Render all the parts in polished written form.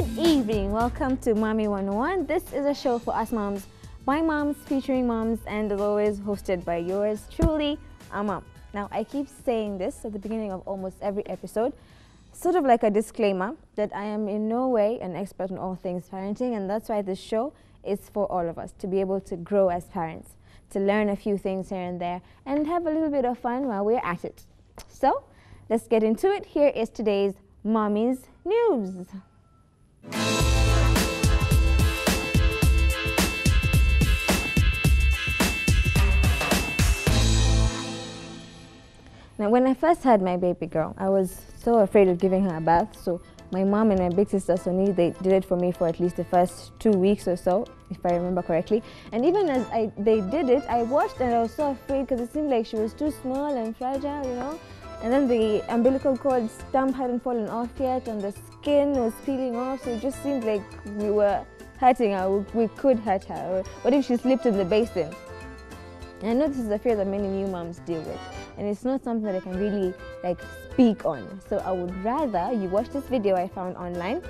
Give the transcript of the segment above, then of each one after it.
Good evening. Welcome to Mommy 101. This is a show for us moms, by moms, featuring moms, and as always, hosted by yours truly, a mom. Now, I keep saying this at the beginning of almost every episode, sort of like a disclaimer that I am in no way an expert on all things parenting, and that's why this show is for all of us to be able to grow as parents, to learn a few things here and there, and have a little bit of fun while we're at it. So, let's get into it. Here is today's Mommy's News. Now, when I first had my baby girl, I was so afraid of giving her a bath, so my mom and my big sister Soni, they did it for me for at least the first 2 weeks or so, if I remember correctly. And even as they did it, I watched and I was so afraid because it seemed like she was too small and fragile, you know. And then the umbilical cord stump hadn't fallen off yet, and the skin was peeling off, so it just seemed like we were hurting her, we could hurt her. Or what if she slipped in the basin? And I know this is a fear that many new moms deal with, and it's not something that I can really speak on. So I would rather you watch this video I found online,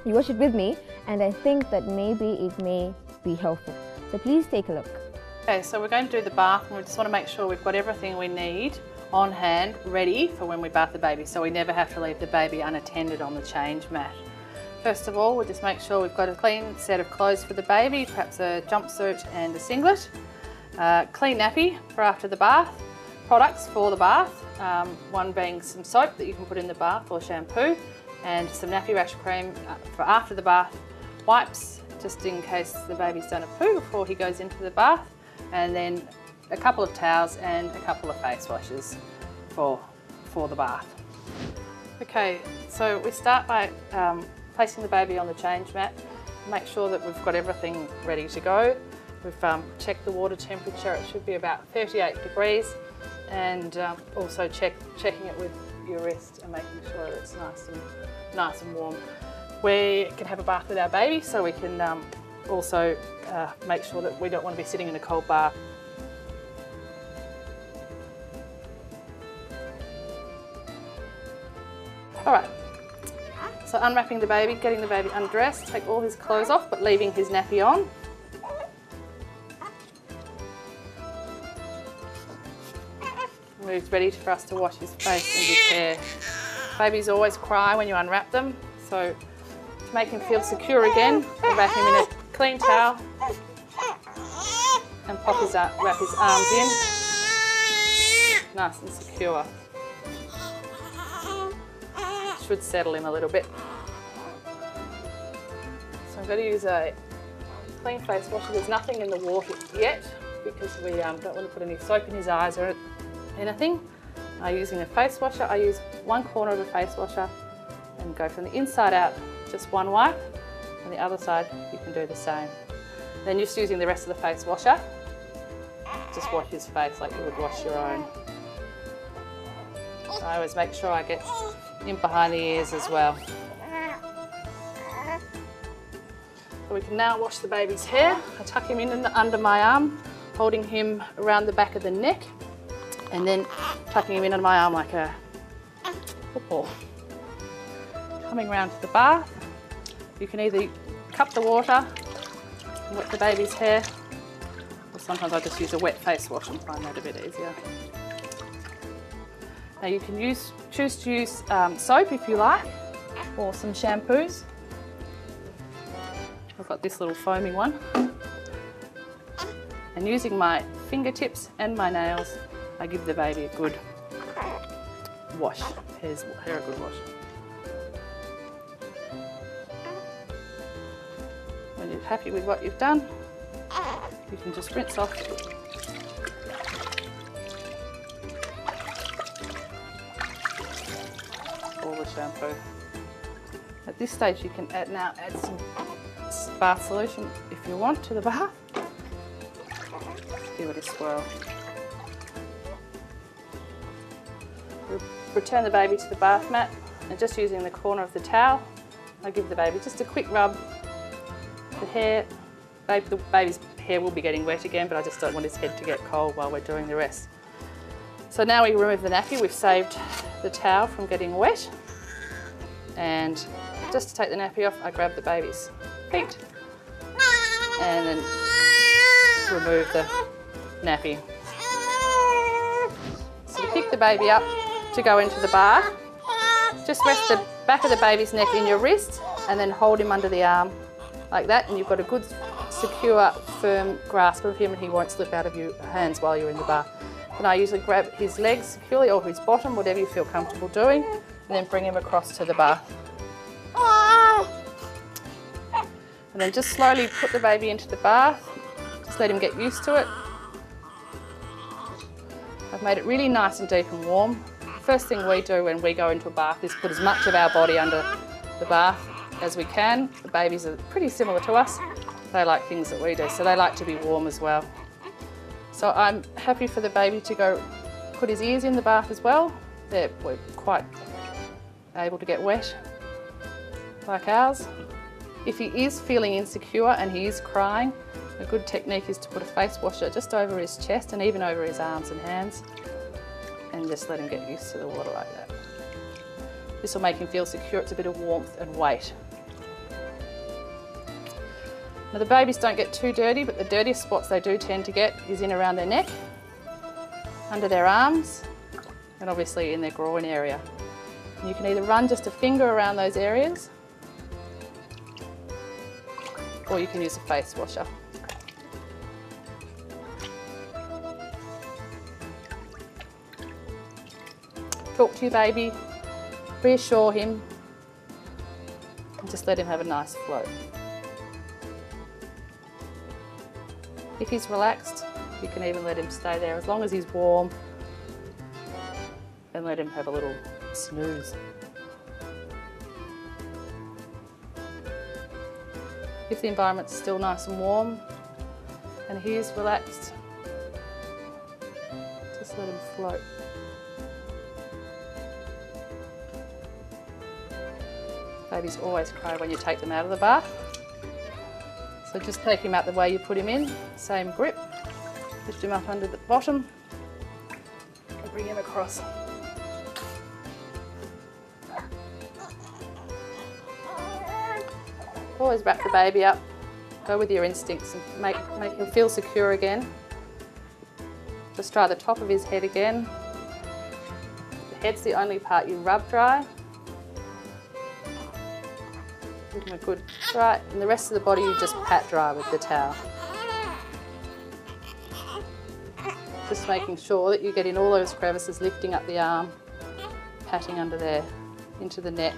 you watch it with me, and I think that maybe it may be helpful. So please take a look. Okay, so we're going to do the bath, and we just want to make sure we've got everything we need on hand, ready for when we bath the baby, so we never have to leave the baby unattended on the change mat. First of all, we'll just make sure we've got a clean set of clothes for the baby, perhaps a jumpsuit and a singlet, clean nappy for after the bath, products for the bath, one being some soap that you can put in the bath or shampoo, and some nappy rash cream for after the bath, wipes just in case the baby's done a poo before he goes into the bath, and then a couple of towels and a couple of face washes for the bath. Okay, so we start by placing the baby on the change mat. Make sure that we've got everything ready to go. We've checked the water temperature, it should be about 38 degrees, and also checking it with your wrist and making sure that it's nice and warm. We can have a bath with our baby, so we can also make sure that we don't want to be sitting in a cold bath. Alright, so unwrapping the baby, getting the baby undressed, take all his clothes off but leaving his nappy on. He's ready for us to wash his face and his hair. Babies always cry when you unwrap them, so to make him feel secure again, wrap him in a clean towel and wrap his arms in, nice and secure. Should settle him a little bit. So I'm going to use a clean face washer. There's nothing in the water yet because we don't want to put any soap in his eyes or anything. Using a face washer, I use one corner of a face washer and go from the inside out, just one wipe, and the other side you can do the same. Then just using the rest of the face washer, just wash his face like you would wash your own. I always make sure I get in behind the ears as well. So we can now wash the baby's hair. I tuck him in under my arm, holding him around the back of the neck, and then tucking him in under my arm like a football. Coming round to the bath, you can either cup the water and wet the baby's hair, or sometimes I just use a wet face wash and find that a bit easier. Now you can choose to use soap if you like, or some shampoos. I've got this little foaming one. And using my fingertips and my nails, I give the baby a good wash, hair a good wash. When you're happy with what you've done, you can just rinse off all the shampoo. At this stage you can now add some bath solution if you want to the bath. Give it a swirl. Return the baby to the bath mat, and just using the corner of the towel, I give the baby just a quick rub. The baby's hair will be getting wet again, but I just don't want his head to get cold while we're doing the rest. So now we remove the nappy, we've saved the towel from getting wet. And just to take the nappy off, I grab the baby's feet and then remove the nappy. So to pick the baby up to go into the bath, just rest the back of the baby's neck in your wrist and then hold him under the arm like that, and you've got a good, secure, firm grasp of him and he won't slip out of your hands while you're in the bath. And I usually grab his legs securely or his bottom, whatever you feel comfortable doing, and then bring him across to the bath. And then just slowly put the baby into the bath, just let him get used to it. I've made it really nice and deep and warm. The first thing we do when we go into a bath is put as much of our body under the bath as we can. The babies are pretty similar to us. They like things that we do, so they like to be warm as well. So I'm happy for the baby to go put his ears in the bath as well. We're quite able to get wet like ours. If he is feeling insecure and he is crying, a good technique is to put a face washer just over his chest and even over his arms and hands, and just let him get used to the water like that. This will make him feel secure. It's a bit of warmth and weight. Now the babies don't get too dirty, but the dirtiest spots they do tend to get is in around their neck, under their arms, and obviously in their groin area. And you can either run just a finger around those areas, or you can use a face washer. Talk to your baby, reassure him, and just let him have a nice float. If he's relaxed, you can even let him stay there as long as he's warm, and let him have a little snooze. If the environment's still nice and warm and he is relaxed, just let him float. Babies always cry when you take them out of the bath. So just take him out the way you put him in, same grip, lift him up under the bottom and bring him across. Always wrap the baby up, go with your instincts and make him feel secure again. Just dry the top of his head again. The head's the only part you rub dry. Give him a good dry, and the rest of the body you just pat dry with the towel. Just making sure that you get in all those crevices, lifting up the arm, patting under there, into the neck.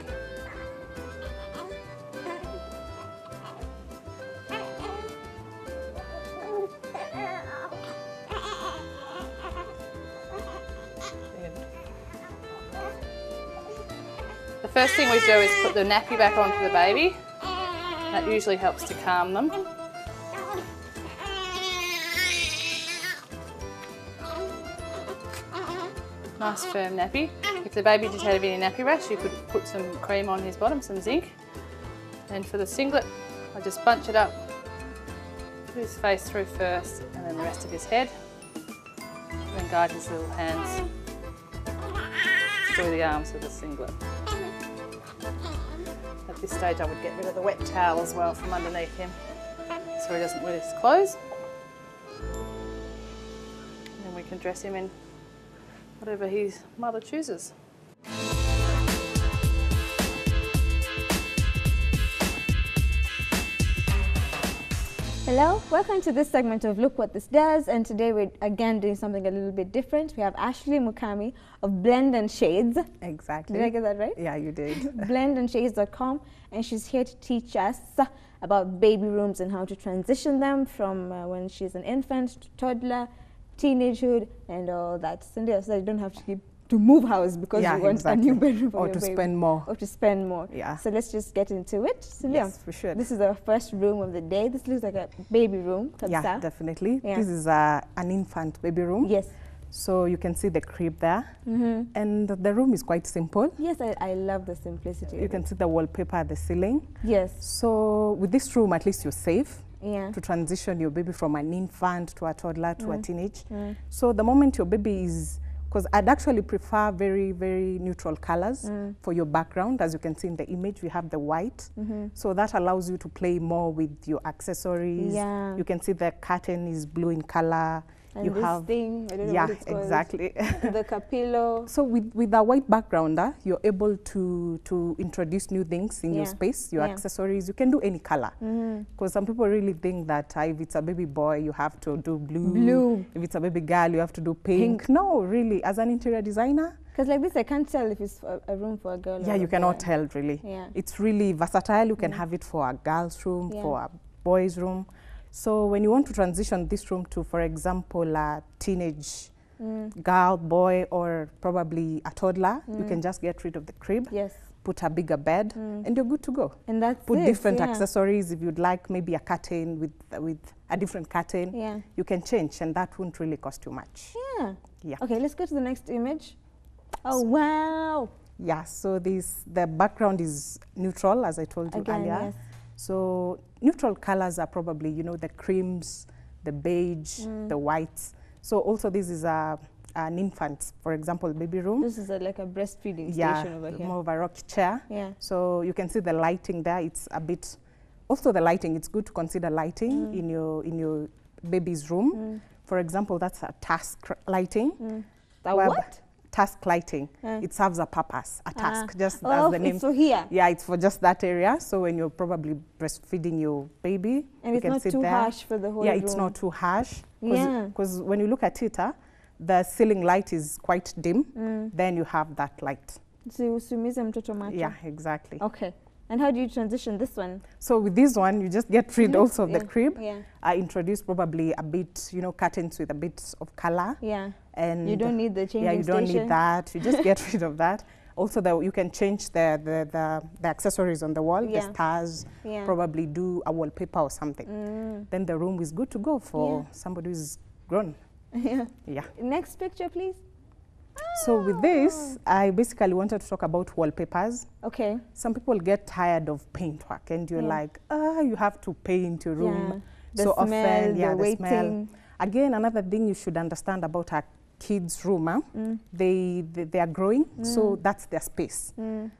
The first thing we do is put the nappy back onto the baby. That usually helps to calm them. Nice firm nappy. If the baby did have any nappy rash, you could put some cream on his bottom, some zinc. And for the singlet, I just bunch it up, put his face through first and then the rest of his head. And then guide his little hands through the arms of the singlet. At this stage I would get rid of the wet towel as well from underneath him so he doesn't wet his clothes. And then we can dress him in whatever his mother chooses. Hello, welcome to this segment of Look What This Does, and today we're again doing something a little bit different. We have Ashley Mukami of Blend and Shades. Exactly. Did I get that right? Yeah, you did. Blendandshades.com, and she's here to teach us about baby rooms and how to transition them from when she's an infant to toddler, teenagehood, and all that. Cindy, so you don't have to move house because you want a new bedroom for or your to baby. spend more. Or to spend more. Yeah. So let's just get into it. Cindy, Yes, for sure. this is our first room of the day. This looks like a baby room. Yeah, definitely. Yeah. This is an infant baby room. Yes. So you can see the crib there. And the room is quite simple. Yes, I love the simplicity. You can see the wallpaper at the ceiling. Yes. So with this room, at least you're safe. Yeah. To transition your baby from an infant to a toddler to a teenage. So the moment your baby is because I'd actually prefer very, very neutral colors for your background. As you can see in the image, we have the white. So that allows you to play more with your accessories. Yeah. You can see the curtain is blue in color. And you this have thing, I don't know yeah, what it's called. exactly. The capillo. So with a white background, you're able to introduce new things in your space, your accessories. You can do any color. Because some people really think that if it's a baby boy, you have to do blue. If it's a baby girl, you have to do pink. No, really, as an interior designer. Because like this, I can't tell if it's a room for a girl or Yeah, a you cannot boy. tell really. Yeah. It's really versatile. You can have it for a girl's room, for a boy's room. So when you want to transition this room to, for example, a teenage girl, boy, or probably a toddler, you can just get rid of the crib, put a bigger bed, and you're good to go. And that's Put it, different accessories. If you'd like maybe a curtain with a different curtain, you can change, and that won't really cost you much. Yeah. Okay, let's go to the next image. Oh, wow. Yeah, so the background is neutral, as I told you earlier. Yes. So neutral colors are probably, you know, the creams, the beige, the whites. So also this is an infant, for example, baby room. This is like a breastfeeding station over here. More of a rocking chair. Yeah. So you can see the lighting there. It's a bit, also the lighting, it's good to consider lighting in your baby's room. For example, that's a task lighting. What? Task lighting. It serves a purpose, a task, just as the name. So here. Yeah, it's for just that area. So when you're probably breastfeeding your baby, and you it's can not sit too there. harsh for the whole room. Yeah, it's not too harsh. Yeah. Because when you look at it, the ceiling light is quite dim. Then you have that light. Usiumize mtoto macho. Yeah, exactly. Okay. And how do you transition this one? So with this one, you just get rid also of the crib. Yeah. I introduce probably a bit, you know, curtains with a bit of color. Yeah. And you don't need the changing you don't station. need that. You just get rid of that. Also, you can change the accessories on the wall, the stars, probably do a wallpaper or something. Then the room is good to go for somebody who's grown. Yeah. Next picture, please. So with this, I basically wanted to talk about wallpapers. Okay. Some people get tired of paintwork, and you're like, you have to paint your room The so smell, often. Yeah, the the waiting. smell. Again, another thing you should understand about a kid's room, they are growing, so that's their space.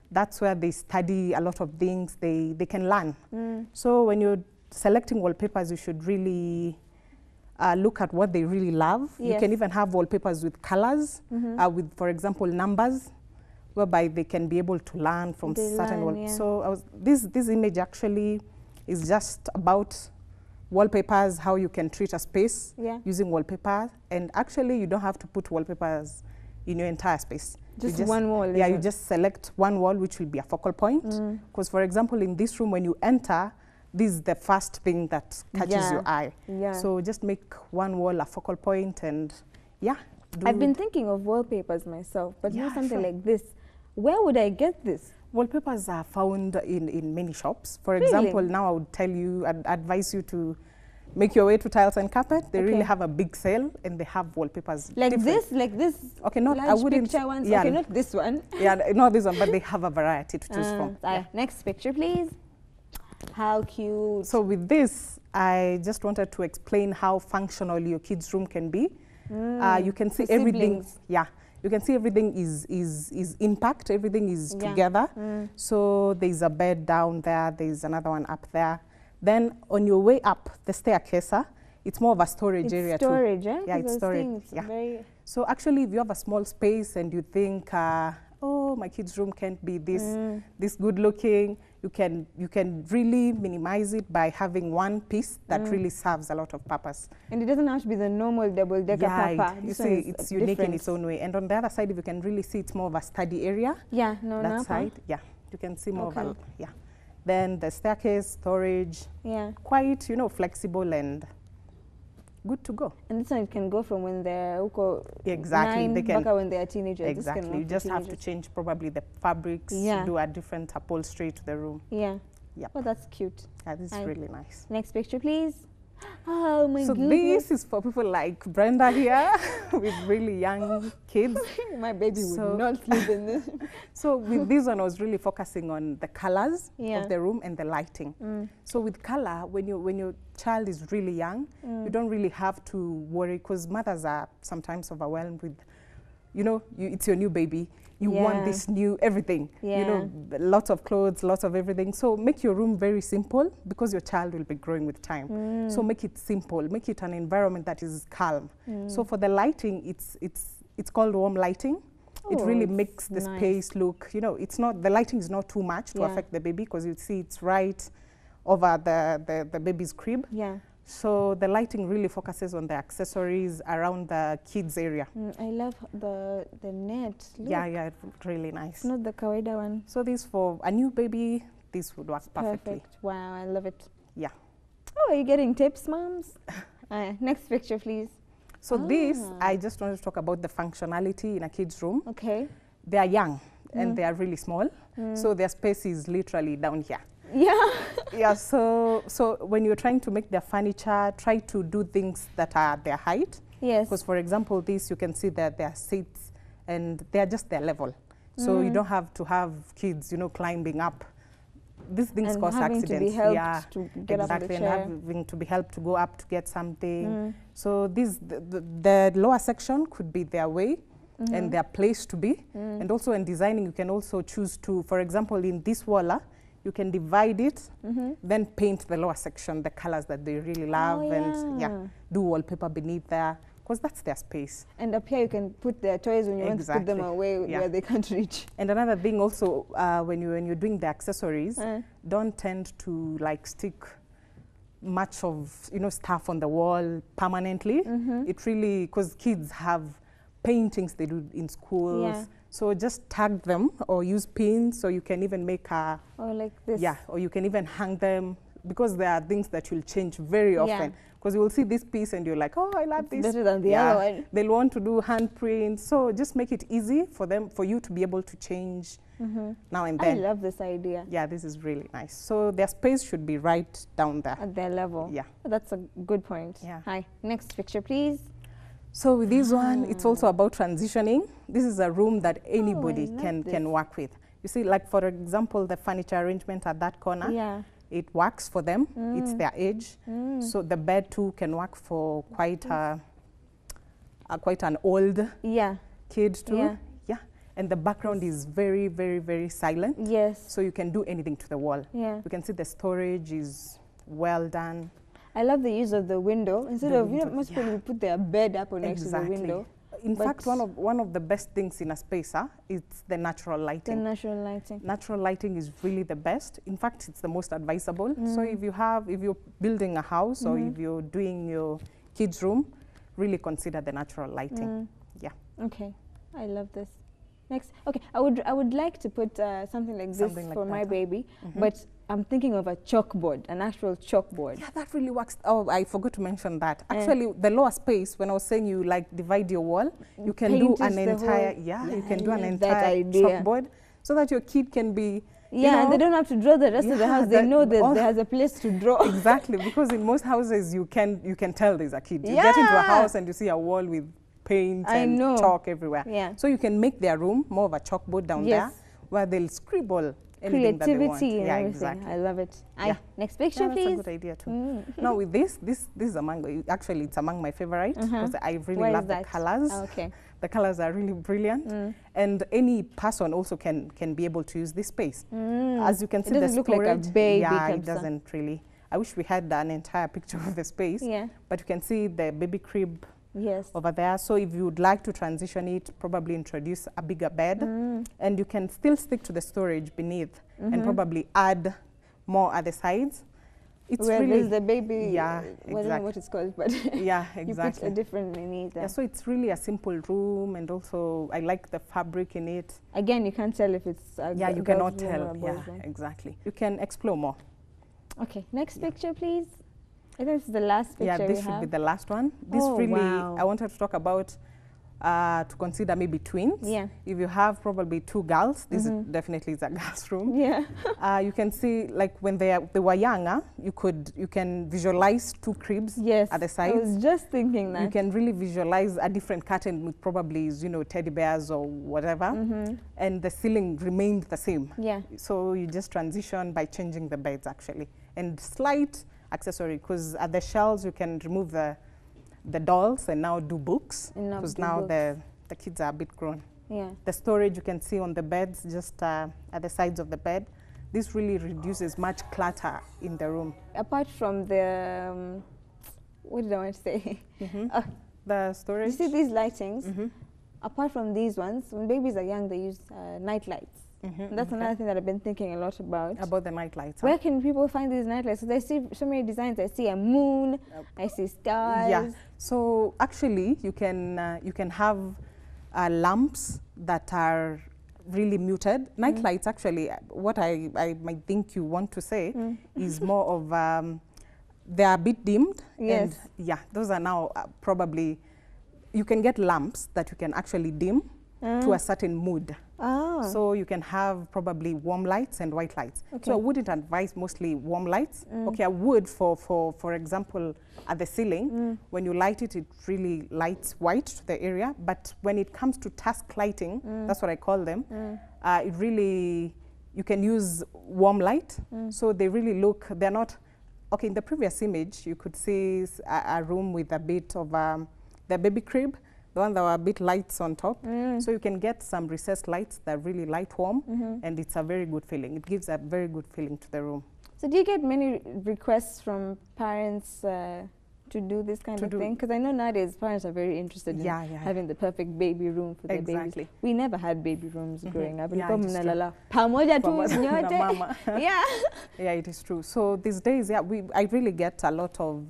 That's where they study a lot of things. They can learn. So when you're selecting wallpapers, you should really look at what they really love. You can even have wallpapers with colors, with, for example, numbers, whereby they can be able to learn from certain wallpapers. So this image actually is just about wallpapers, how you can treat a space using wallpaper. And actually, you don't have to put wallpapers in your entire space. Just one wall. Yeah, you just select one wall, which will be a focal point. Because, for example, in this room, when you enter, this is the first thing that catches your eye. So just make one wall a focal point, and I've been thinking of wallpapers myself, but not something like this. Where would I get this? Wallpapers are found in many shops. For example, now I would tell you, I'd advise you to make your way to Tiles and Carpet. They really have a big sale, and they have wallpapers. Like this? Okay, not, I wouldn't. Picture ones? Okay, not this one. Yeah, not this one, but they have a variety to choose from. Next picture, please. How cute. So with this, I just wanted to explain how functional your kids' room can be. You can see everything. Siblings. Yeah, you can see everything is impact. Everything is together. So there's a bed down there. There's another one up there. Then on your way up the staircase, it's more of a storage area too. Storage, eh? Yeah, it's storage. Yeah. So actually, if you have a small space and you think, oh, my kid's room can't be this good looking, you can really minimize it by having one piece that really serves a lot of purpose. And it doesn't have to be the normal double-decker papa. You see, it's unique in its own way. And on the other side, if you can really see, it's more of a study area. Yeah, no, that side, you can see more of a, Then the staircase, storage, quite, you know, flexible and good to go. And this one it can go from when they're exactly 9 they can when they are teenagers. Exactly, you just have to change probably the fabrics, do a different upholstery to the room. Yeah. Oh, that's cute. Yeah, this is really nice. Next picture, please. Oh my goodness. So this is for people like Brenda here with really young kids. My baby would not sleep in this. So with this one, I was really focusing on the colors of the room and the lighting. So with color, when your child is really young, you don't really have to worry, because mothers are sometimes overwhelmed with you know, it's your new baby. You want this new everything, you know, lots of clothes, lots of everything. So make your room very simple because your child will be growing with time. So make it simple, make it an environment that is calm. So for the lighting, it's called warm lighting. It really makes the space look, you know, it's not, the lighting is not too much to affect the baby because you see it's right over the baby's crib. So the lighting really focuses on the accessories around the kids area. I love the net. Look. Yeah, it's really nice. It's not the kawaida one. So this for a new baby, this would work perfectly. Perfect. Wow, I love it. Yeah. Oh, are you getting tips, moms? Next picture, please. So this, I just wanted to talk about the functionality in a kid's room. Okay. They are young and they are really small. So their space is literally down here. So when you're trying to make their furniture, try to do things that are their height. Because for example, this, you can see that there are seats and they're just their level. So you don't have to have kids, you know, climbing up. These things cause accidents. To be helped to get up the chair. And having to be helped to go up to get something. So this, the lower section could be their way and their place to be. And also in designing, you can also choose to, for example, in this wall, you can divide it, then paint the lower section, the colors that they really love, and do wallpaper beneath there, because that's their space. And up here you can put their toys when you want to put them away where they can't reach. And another thing also, when you're doing the accessories, don't tend to like stick much of, you know, stuff on the wall permanently. It really, because kids have paintings they do in schools. So just tag them or use pins, so you can even make a... Or like this. Or you can even hang them, because there are things that you'll change very often. Because you will see this piece and you're like, oh, I love this. Better than the other one. They'll want to do handprints. So just make it easy for them, for you to be able to change now and then. I love this idea. Yeah, this is really nice. So their space should be right down there. At their level. Yeah. That's a good point. Hi, next picture, please. So with this one, it's also about transitioning. This is a room that anybody can work with. You see, like for example, the furniture arrangement at that corner, it works for them. It's their age. So the bed too can work for quite an old kid too. And the background is very, very, very silent. So you can do anything to the wall. You can see the storage is well done. I love the use of the window. Instead of, you know, most people put their bed up or next to the window. In fact, one of the best things in a space, it's the natural lighting. The natural lighting. Natural lighting is really the best. In fact, it's the most advisable. So if you're building a house or if you're doing your kids' room, really consider the natural lighting. Okay, I love this. Next, okay, I would like to put something like this for my baby, but I'm thinking of a chalkboard, an actual chalkboard. Yeah, that really works. Oh, I forgot to mention that. Actually, the lower space, when I was saying you like divide your wall, you can do an entire, you can do an entire chalkboard so that your kid can be, and they don't have to draw the rest of the house. They know that there has a place to draw. Exactly, because in most houses you can tell there's a kid. You get into a house and you see a wall with paint and chalk everywhere. So you can make their room more of a chalkboard down there where they'll scribble anything that they want. And everything. Exactly. I love it. Next picture, please. That's a good idea too. Now with this is among, actually it's among my favorites because I really love the colors. The colors are really brilliant. And any person also can be able to use this space. As you can see, it doesn't look like a baby. It doesn't really. I wish we had an entire picture of the space. But you can see the baby crib over there. So if you would like to transition it, probably introduce a bigger bed, and you can still stick to the storage beneath and probably add more at the sides. It's where really, there's the baby, exactly. I don't know what it's called, but exactly. You put a different beneath there. So it's really a simple room, and also I like the fabric in it. Again, you can't tell if it's a you cannot tell. Exactly. You can explore more. Okay, next picture, please. I think this is the last picture this should be the last one. This I wanted to talk about to consider maybe twins. If you have probably two girls, this is definitely is a girl's room. You can see, like when they were younger, you can visualize two cribs at the sides. I was just thinking that. You can really visualize a different curtain with probably, teddy bears or whatever, and the ceiling remained the same. So you just transition by changing the beds actually, and slight accessory, because at the shelves you can remove the dolls and now do books, because now the the kids are a bit grown. Yeah. The storage you can see on the beds, just at the sides of the bed. This really reduces much clutter in the room. Apart from the, what did I want to say? The storage. You see these lightings? Apart from these ones, when babies are young, they use night lights. That's another thing that I've been thinking a lot about. About the night lights. Where can people find these night lights? So I see so many designs. I see a moon, I see stars. Yeah. So actually, you can have lamps that are really muted. Night lights, actually, what I might think you want to say is more of they are a bit dimmed. Yes. And yeah, those are now probably, you can get lamps that you can actually dim to a certain mood. Oh. So you can have probably warm lights and white lights. Okay. So I wouldn't advise mostly warm lights. Okay, I would for example, at the ceiling, when you light it, it really lights white to the area. But when it comes to task lighting, that's what I call them, it really, you can use warm light. So they really look, they're not, okay, in the previous image, you could see a room with a bit of the baby crib, the one that were a bit lights on top. So you can get some recessed lights that really light warm, and it's a very good feeling. It gives a very good feeling to the room. So do you get many requests from parents to do this kind of thing? Because I know nowadays parents are very interested in having the perfect baby room for their babies. We never had baby rooms growing up. Yeah, yeah, it is true. So these days, yeah, I really get a lot of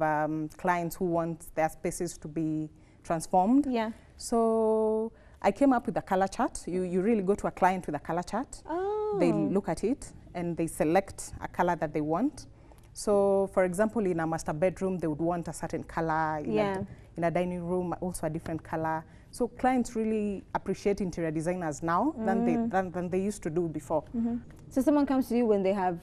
clients who want their spaces to be transformed. Yeah. So I came up with a color chart. You really go to a client with a color chart. Oh. They look at it and they select a color that they want. So for example, in a master bedroom, they would want a certain color. In a dining room, also a different color. So clients really appreciate interior designers now than they used to do before. So someone comes to you when they have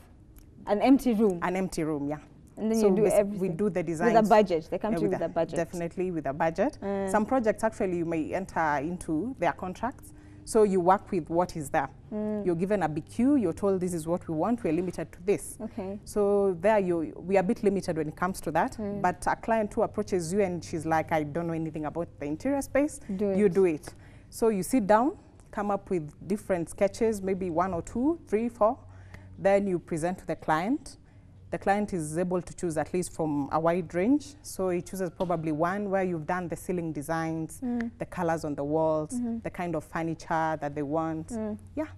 an empty room? An empty room, yeah. And then you do everything. We do the designs. With a budget. They come to you with a budget. Definitely with a budget. Some projects actually you may enter into their contracts. So you work with what is there. You're given a BQ, you're told this is what we want, we're limited to this. Okay. So there we are a bit limited when it comes to that. But a client who approaches you and she's like, I don't know anything about the interior space, you do it. So you sit down, come up with different sketches, maybe 1 or 2, 3, 4. Then you present to the client. The client is able to choose at least from a wide range. So he chooses probably one where you've done the ceiling designs, the colors on the walls, the kind of furniture that they want. Yeah.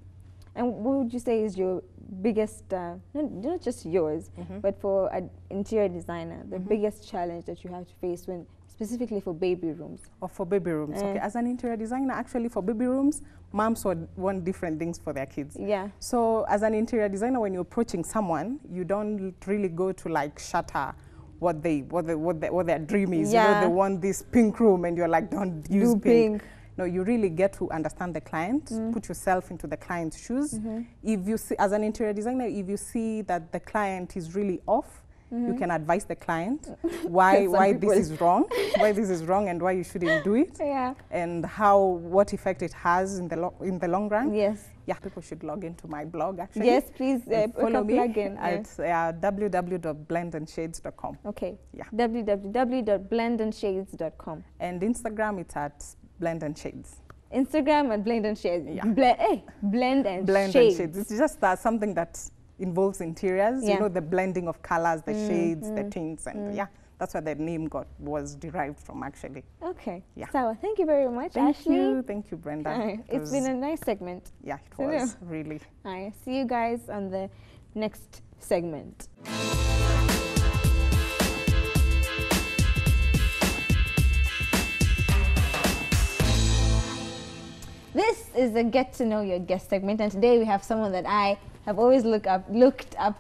And what would you say is your biggest, not just yours, but for an interior designer, the biggest challenge that you have to face when, specifically for baby rooms? Or for baby rooms, okay. As an interior designer, actually for baby rooms, moms would want different things for their kids. Yeah. So as an interior designer, when you're approaching someone, you don't really go to like shatter what their dream is. Yeah. You know, they want this pink room and you're like, don't use pink. No, you really get to understand the client, put yourself into the client's shoes. If you see, as an interior designer, if you see that the client is really off, you can advise the client why this is wrong, and why you shouldn't do it, and what effect it has in the long run. Yes. Yeah, people should log into my blog actually. Yes, please follow me at www.blendandshades.com. Okay. Yeah. www.blendandshades.com. And Instagram, it's at Blend and Shades. Instagram at Blend and Shades. Yeah. Blend and Shades. And Shades. It's just something that involves interiors, you know, the blending of colors, the shades, the tints, and yeah, that's where the name was derived from actually. Okay. Yeah. So thank you very much, Ashley. Thank you, Brenda. It's been a nice segment. Yeah, it was really. All right. See you guys on the next segment. This is a Get to Know Your Guest segment, and today we have someone that I have always looked up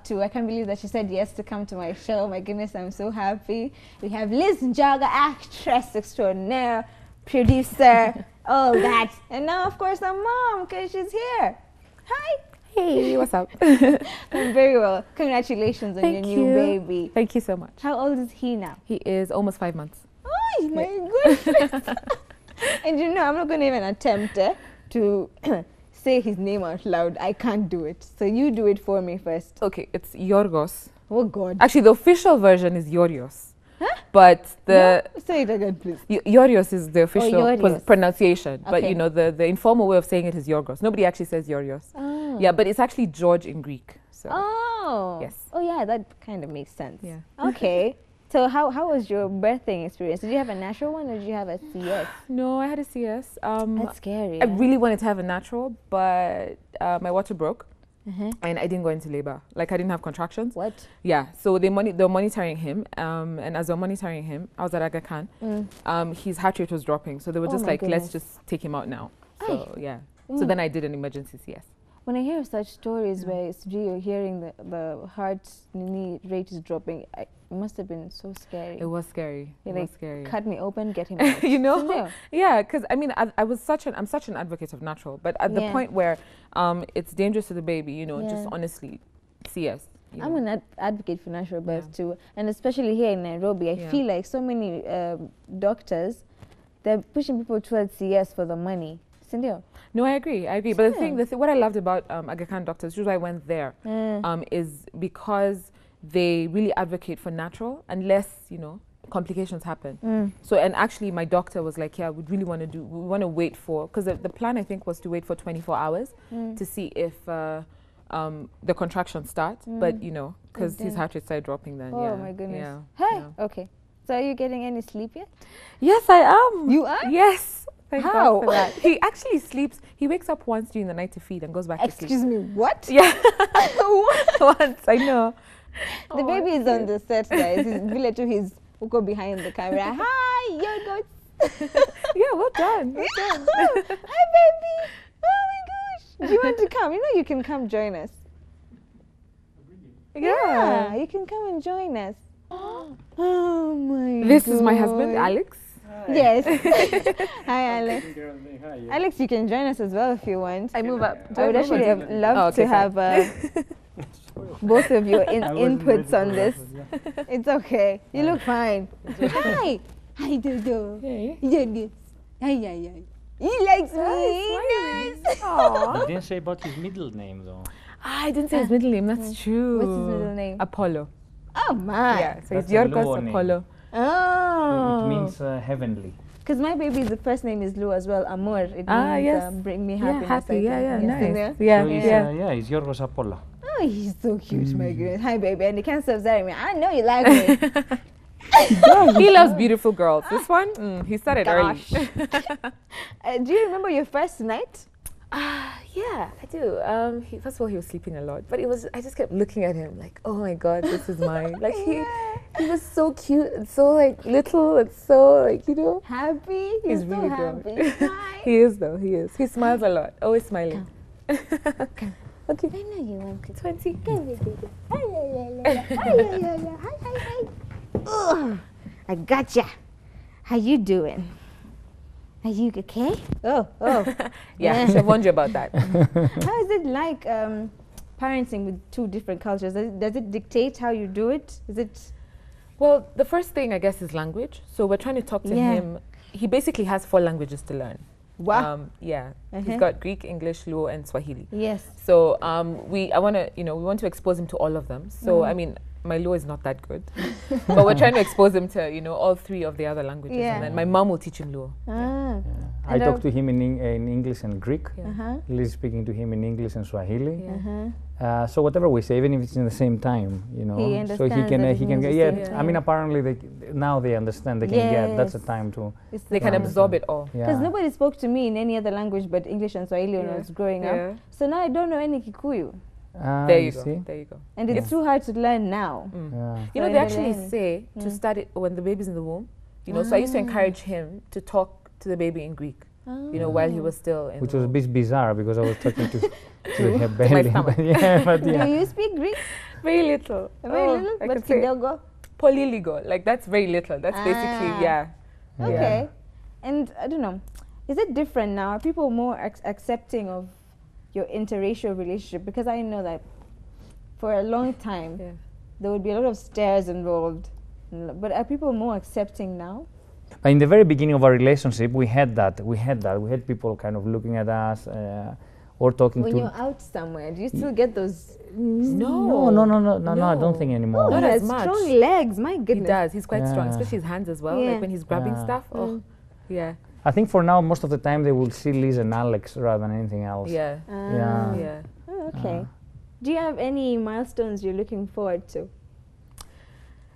to. I can't believe that she said yes to come to my show. My goodness, I'm so happy. We have Liz Njaga, actress extraordinaire, producer, all that. And now, of course, I'm mom, because she's here. Hi. Hey, what's up? I'm very well. Congratulations on your new baby. Thank you so much. How old is he now? He is almost 5 months. Oh, my goodness. And you know, I'm not going to even attempt to say his name out loud. I can't do it. So you do it for me first. Okay, it's Yorgos. Oh, God. Actually, the official version is Yorios. But the Say it again, please. Yorios is the official Yorios. pronunciation, but Okay. you know the informal way of saying it is Yorgos. Nobody actually says Yorios. Oh. Yeah, but it's actually George in Greek. So Oh. Yes. Oh yeah, that kind of makes sense. Yeah. Okay. So how was your birthing experience? Did you have a natural one or did you have a CS? no, I had a CS. That's scary. I really wanted to have a natural, but my water broke and I didn't go into labor. Like I didn't have contractions. What? Yeah, so they were monitoring him, and as they were monitoring him, I was at Aga Khan. His heart rate was dropping, so they were Oh just my like, let's goodness. just take him out now. So yeah, so then I did an emergency CS. When I hear such stories where you're hearing the heart rate is dropping, it must have been so scary. It was scary. You're It like, was scary. cut me open, get him out. You know? Yeah. Yeah, because I mean, I'm such an advocate of natural, but at the Yeah. point where it's dangerous to the baby, you know, just Yeah. honestly, CS. you I'm know. an advocate for natural birth too, and especially here in Nairobi, I Yeah. feel like so many doctors, they're pushing people towards CS for the money. Sindio? No, I agree. But what I loved about Aga Khan doctors, which is why I went there, is because they really advocate for natural unless, you know, complications happen. So, and actually my doctor was like, yeah, we want to wait for, because the plan I think was to wait for 24 hours to see if the contractions start, but you know, because his heart rate started dropping then. Oh yeah. my goodness. Yeah. Hey, Yeah. okay. So are you getting any sleep yet? Yes, I am. You are? Yes. Thank How? God for that. He actually sleeps. He wakes up once during the night to feed and goes back to sleep. Excuse me, what? Yeah. Once, I know. The baby is on the set, guys. He's Villa to his Uko behind the camera. Hi, Yorgos. Yeah, well done. Well done. Hi, baby. Oh my gosh. Do you want to come? You know you can come join us. Yeah, you can come and join us. Oh my This is my husband, Alex. Yes. Hi, Alex. Alex, you can join us as well if you want. I move up. I would actually have loved to have both of your inputs on this. It's okay. You look fine. Hi. Hi, Dodo. Hey. Yorgos. Hi, hi, hi. He likes me. He does. You didn't say about his middle name though. I didn't say his middle name. That's true. What's his middle name? Apollo. Oh, my. Yeah, so it's That's a Luo Yorgos name. Apollo. Oh. It means heavenly. Because my baby's the first name is Lu as well, Amor. It means Yes. bring me Yeah, happiness. happy. I Yeah, think. nice. Yes. Yeah, So he's, yeah. it's Yorgos Apollo. Oh, he's so cute, my goodness. Hi, baby. And the cancer of Zaremy. I know you like me. He loves beautiful girls. This one, he started early. Gosh. Do you remember your first night? Yeah, I do. First of all, he was sleeping a lot, but I just kept looking at him like, oh my God, this is mine. Like he was so cute and so like little and so like, you know. Happy? He's so really happy. good. Hi. He is though, he is. He smiles a lot, always smiling. Okay. Okay. I know you want to. 20. Hi. Ugh, I gotcha. How you doing? Are you okay? Oh. Yeah, I warned you about that. How is it like parenting with two different cultures? Does it dictate how you do it? Is it? Well, the first thing I guess is language. So we're trying to talk to him. He basically has 4 languages to learn. Wow. Yeah, he's got Greek, English, Luo, and Swahili. Yes. So we want to expose him to all of them. So I mean, my Luo is not that good, but we're trying to expose him to all 3 of the other languages. Yeah. And then my mom will teach him Luo. Ah. I talk to him in English and Greek. Uh-huh. Lily's speaking to him in English and Swahili. Uh-huh. So whatever we say, even if it's in the same time, He so he understands can that he it can means get the yeah. same I mean, thing. apparently now they understand. They can get. That's the Yes. time to. They can absorb it all. Because Yeah. nobody spoke to me in any other language but English and Swahili when I was growing up. So now I don't know any Kikuyu. There you go. See? There you go. And it's too hard to learn now. Yeah. You So know, in they the actually learning. say to start it when the baby's in the womb. So I used to encourage him to talk to the baby in Greek. While he was still in Which the was a womb. bit bizarre because I was talking to her my belly. stomach. But Do yeah. you speak Greek? Very little. Very little? I But could say kidogo? polyligo. Like that's very little. That's basically Ah. Okay. And I don't know, is it different now? Are people more accepting of your interracial relationship? Because I know that for a long time, there would be a lot of stares involved. But are people more accepting now? But in the very beginning of our relationship, we had that. We had people kind of looking at us. or talking When to. you're out somewhere, do you still get those? No, I don't think anymore. Not He as has much. strong legs. My He goodness. does. He's quite strong, Yeah. especially his hands as well. Yeah. Like when he's grabbing Yeah. stuff. Oh, yeah, I think for now, most of the time they will see Liz and Alex rather than anything else. yeah, Yeah. yeah. Oh, okay. Do you have any milestones you're looking forward to?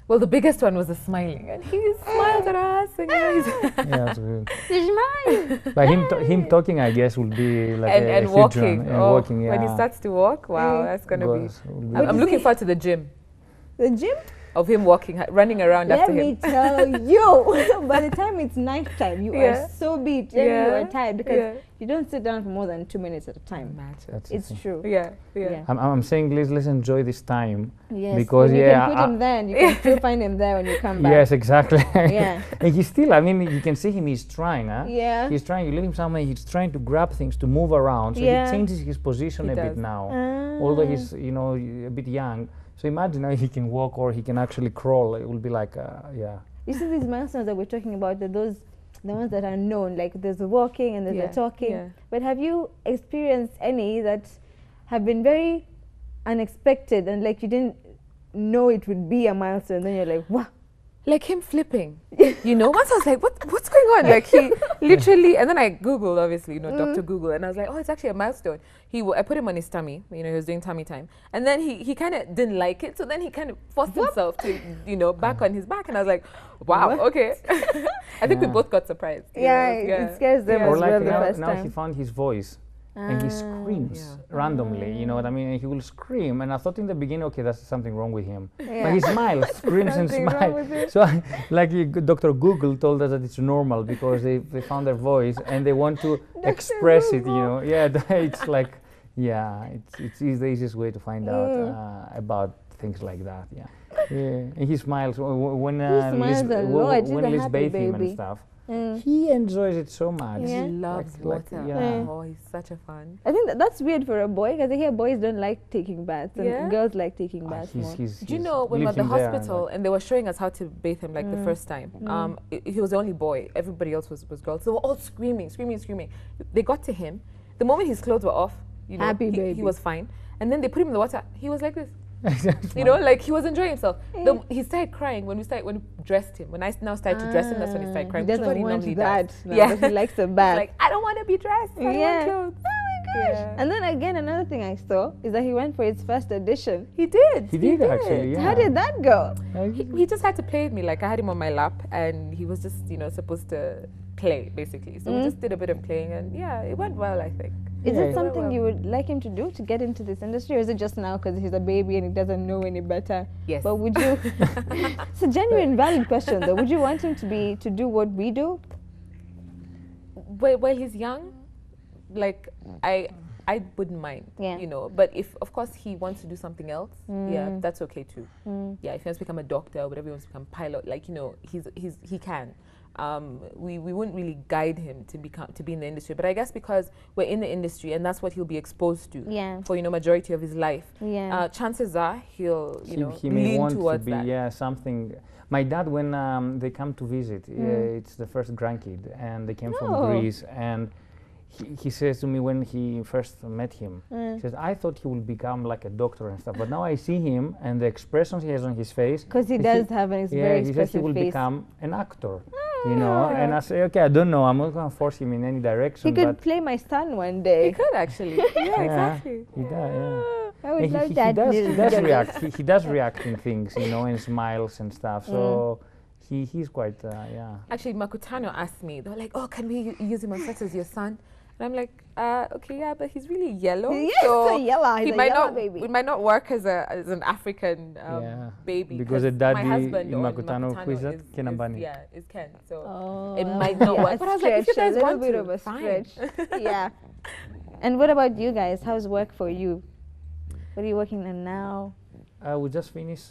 Well, the biggest one was the smiling, and he smiles at us, and you know, he's Yeah, that's good. Smile. But him talking, I guess, will be like and, a and huge walking. one. And Oh, walking, yeah. when he starts to walk, wow, that's gonna be. Will be I'm looking forward to the gym The gym? of him walking, running around Let after me him. tell you, by the time it's night time, you Yeah. are so beat and you Yeah. are tired because Yeah. you don't sit down for more than 2 minutes at a time. Imagine. That's It's the thing. true. Yeah, yeah. Yeah. I'm saying, Liz, let's enjoy this time. Yes. Because, when you yeah, can put him there and you can still find him there when you come back. Yes, exactly. Yeah. And he's still, I mean, you can see him, he's trying, huh? Yeah. He's trying, you leave him somewhere, he's trying to grab things, to move around. So Yeah. he changes his position He a bit does. now. Ah. Although he's, you know, a bit young. So imagine now he can walk or he can actually crawl. It will be like, yeah. You see these milestones that we're talking about, they're the ones that are known, like there's the walking and there's Yeah, the talking. yeah. But have you experienced any that have been very unexpected and like you didn't know it would be a milestone, then you're like, wow. Like him flipping, you know. Once I was like, what's going on? Like he literally, and then I Googled, obviously, you know, Dr. Google, and I was like, oh, it's actually a milestone. I put him on his tummy, you know, he was doing tummy time, and then he kind of didn't like it, so then he kind of forced himself to, you know, back on his back, and I was like, wow, What? okay. I think we Yeah. both got surprised. you Yeah, know, it scares them Yeah. Or as like well the now, first now he time. found his voice. And he screams Yeah. randomly, you know what I mean? And he will scream. And I thought in the beginning, okay, that's something wrong with him. Yeah. But he smiles, screams and Something wrong with smiles. him. So, like Dr. Google told us that it's normal because they found their voice and they want to express it, you know? Yeah, it's like, yeah, it's the easiest way to find out about things like that, yeah. Yeah. And he smiles when smiles a lot. He's when a Liz happy bathe him baby. and stuff. Mm. He enjoys it so much. Yeah. He loves Like, water. yeah. Oh, he's such a fun. I think that's weird for a boy because I hear boys don't like taking baths and Yeah? girls like taking Ah, baths more. Do you know when we were at the hospital and they were showing us how to bathe him like the first time? He was the only boy. Everybody else was girls. They were all screaming. They got to him. The moment his clothes were off, you know, Happy he baby. was fine. And then they put him in the water. He was like this. You know, like he was enjoying himself. He started crying when we dressed him. When I now started to dress him, that's when he started crying. He which is what doesn't want normally that. does. No, Yeah. but he likes a He's bath. like, I don't want to be dressed. I Yeah. want clothes. Yeah. And then again, another thing I saw is that he went for his first audition. He did. He did actually, yeah. How did that go? He just had to play with me. Like I had him on my lap, and he was just, you know, supposed to play basically. So we just did a bit of playing, and yeah, it went well, I think. Is Yeah. it something you would like him to do to get into this industry, or is it just now because he's a baby and he doesn't know any better? Yes. But would you? It's a genuine, valid question, though. Would you want him to do what we do? While he's young, like I wouldn't mind, Yeah. you know. But if, of course, he wants to do something else, yeah, that's okay too. Yeah, if he wants to become a doctor or whatever, he wants to become a pilot, like, you know, he can. We wouldn't really guide him to be in the industry, but I guess because we're in the industry and that's what he'll be exposed to Yeah. for, you know, majority of his life. Yeah. Chances are he'll, you know, he may lean want towards to be, that. yeah, something. My dad, when they come to visit, it's the first grandkid, and they came Oh. from Greece, and he says to me when he first met him, he says, I thought he would become like a doctor and stuff, but now I see him and the expressions he has on his face. Because he does have a very he says he expressive will face. become an actor, you know. And I say, okay, I don't know, I'm not going to force him in any direction. He could but play my son one He day. could actually. Yeah, yeah, exactly. he does, yeah. I would And love he that. does react. He does react in things, you know, and smiles and stuff. So he's quite, yeah. Actually, Makutano asked me, they were like, oh, can we use him on set as your son? And I'm like, okay, yeah, but he's really yellow. He is so yellow. He's He a might yellow not, baby. it might not work as an African Yeah, baby. because the my daddy husband in or Makutano, who is that? is- Ken is- Ambani. Yeah, is Ken. So Oh, it might not yeah, work. a But I was like, if you stretch, guys a little want bit to, of a fine. stretch. Yeah. And what about you guys? How's work for you? What are you working on now? We just finished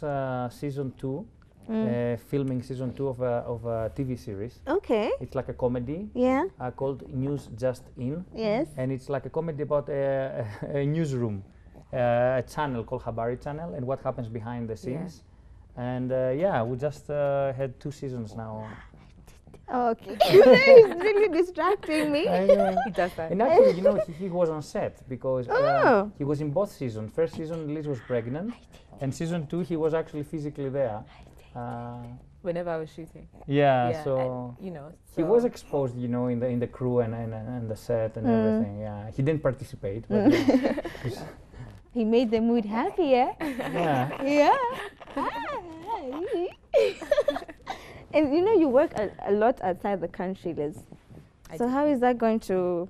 season 2, filming season 2 of a TV series. Okay. It's like a comedy Yeah. called News Just In. Yes. And it's like a comedy about a newsroom, a channel called Habari Channel, and what happens behind the scenes. And yeah, we just had 2 seasons now. Oh, okay. He's really distracting me. I know. He does that. And actually, you know, he was on set because Oh. he was in both seasons. First season, Liz was pregnant, and season 2, he was actually physically there. Whenever I was shooting. Yeah, so and, you know, he so- was exposed, you know, in the crew and the set and everything. Yeah, he didn't participate, but he's- He made the mood happier. yeah. Yeah. And you know, you work a lot outside the country, Liz. I So do. how's that going to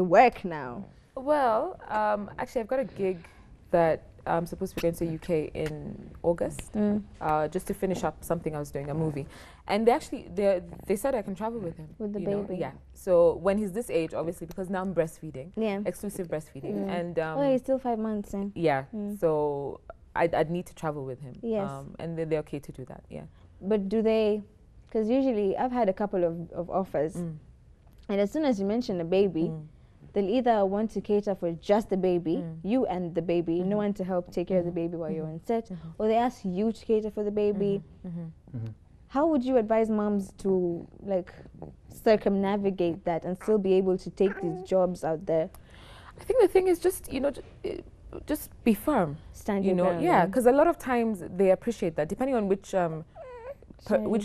work now? Well, actually, I've got a gig that I'm supposed to be going to the UK in August, just to finish up something I was doing, a movie. And they said I can travel with him. With the you know, baby. Yeah. So when he's this age, obviously, because now I'm breastfeeding, Yeah. exclusive breastfeeding, and Oh, he's still 5 months in. yeah. So I'd need to travel with him. Yes. And they're okay to do that. Yeah. But do they? Because usually I've had a couple of offers, and as soon as you mention a baby, they'll either want to cater for just the baby, you and the baby, no one to help take care of the baby while you're on set, or they ask you to cater for the baby. How would you advise moms to like circumnavigate that and still be able to take these jobs out there? I think the thing is just, you know, just be firm. Stand You your know, ground, yeah, because a lot of times they appreciate that, depending on which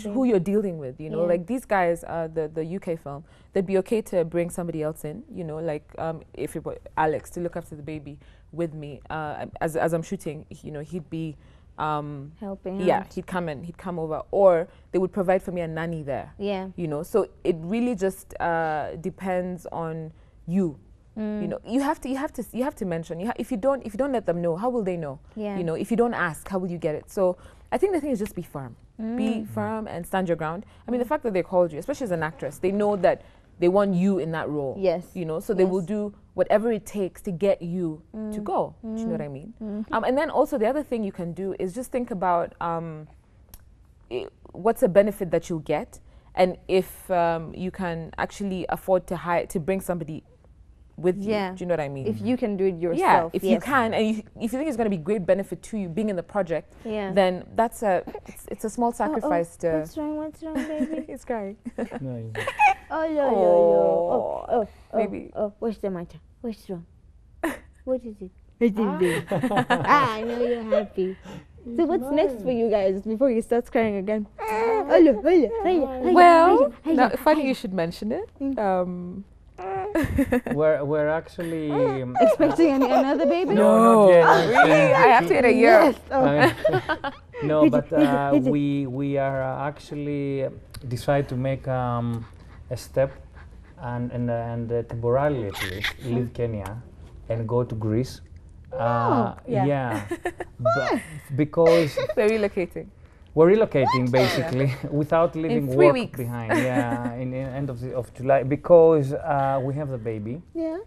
who you're dealing with. You know, Yeah. like these guys, the UK film, they'd be okay to bring somebody else in. You know, like if it were Alex to look after the baby with me as I'm shooting. You know, he'd be helping yeah, out. he'd come over, or they would provide for me a nanny there. Yeah. You know, so it really just depends on you. You know, you have to mention. If you don't let them know, how will they know? Yeah. You know, if you don't ask, how will you get it? So I think the thing is just be firm. Be firm and stand your ground. I mean, the fact that they called you, especially as an actress, they know that they want you in that role. Yes. You know, so they will Yes. do whatever it takes to get you to go. Do you know what I mean? And then also the other thing you can do is just think about what's a benefit that you'll get, and if you can actually afford to bring somebody with Yeah. you. Do you know what I mean? If you can do it yeah, yourself. if yes. you can, and if you think it's going to be great benefit to you being in the project, Yeah. then it's a small sacrifice to. What's wrong? What's wrong, baby? He's crying. No, you- Oh, no, Oh, maybe. Oh, what's the matter? What's wrong? What is it? I know you're happy. So what's next for you guys before he starts crying again? Well, now, funny you should mention it. we're actually Expecting another baby? not yet. Really? I have to wait a year. Yes. Oh. I mean, no, but we are actually decide to make a step and temporarily at least leave Kenya and go to Greece. Yeah. Because They're relocating. we're relocating basically without leaving 3 work weeks. behind. Yeah, in end of July because we have the baby. Yeah.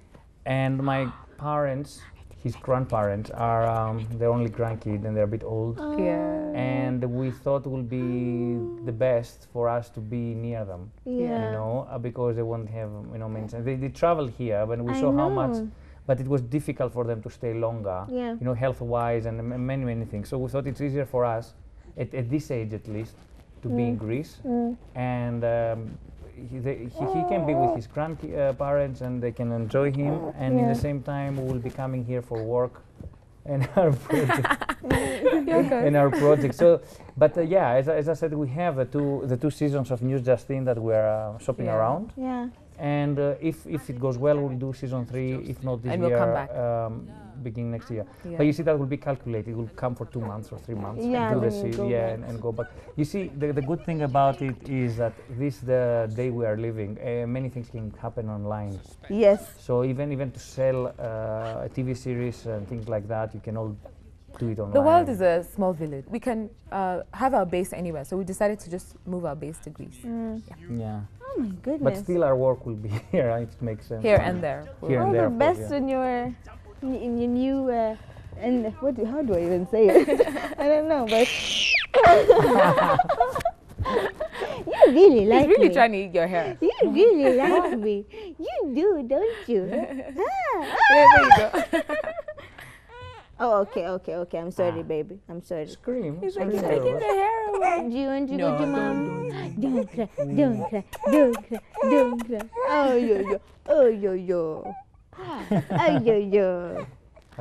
And my parents, his grandparents, are their only grandkid and they're a bit old. Yeah. And we thought it would be the best for us to be near them, Yeah. you know, because they won't have, you know, maintenance. They travel here, but we I saw how much, know. but it was difficult for them to stay longer, Yeah. you know, health-wise and many things. So we thought it's easier for us, at this age at least, to be in Greece. And he can be with his grandparents and they can enjoy him. And in the same time, we will be coming here for work and our project. In our project. So, but yeah, as I said, we have the two seasons of News Justine that we're shopping Yeah. around. Yeah. And if it goes well, we'll do season 3. If not this And year, we'll come back. beginning next year. Yeah. But you see, that will be calculated. It will come for 2 months or 3 months. Yeah, do the then you go yeah, back. and go back. You see, the good thing about it is that this the day we are living. Many things can happen online. Yes. So even to sell a TV series and things like that, you can all do it online. The world is a small village. We can have our base anywhere. So we decided to just move our base to Greece. Yeah. Oh my goodness. But still, our work will be here. It makes sense. Here and there. Here All and there. the of best course, yeah. in your new and how do I even say it? I don't know, but you really like He's really me. trying to eat your hair. You really like me. You do, don't you? There you go. Oh, okay. I'm sorry, baby. I'm sorry. Scream. He's like, scream, he's taking girl. the hair Do you want to No, go to mom? don't. Don't cry, don't cry, don't cry, don't cry. Oh yo yo, oh yo yo, oh yo yo.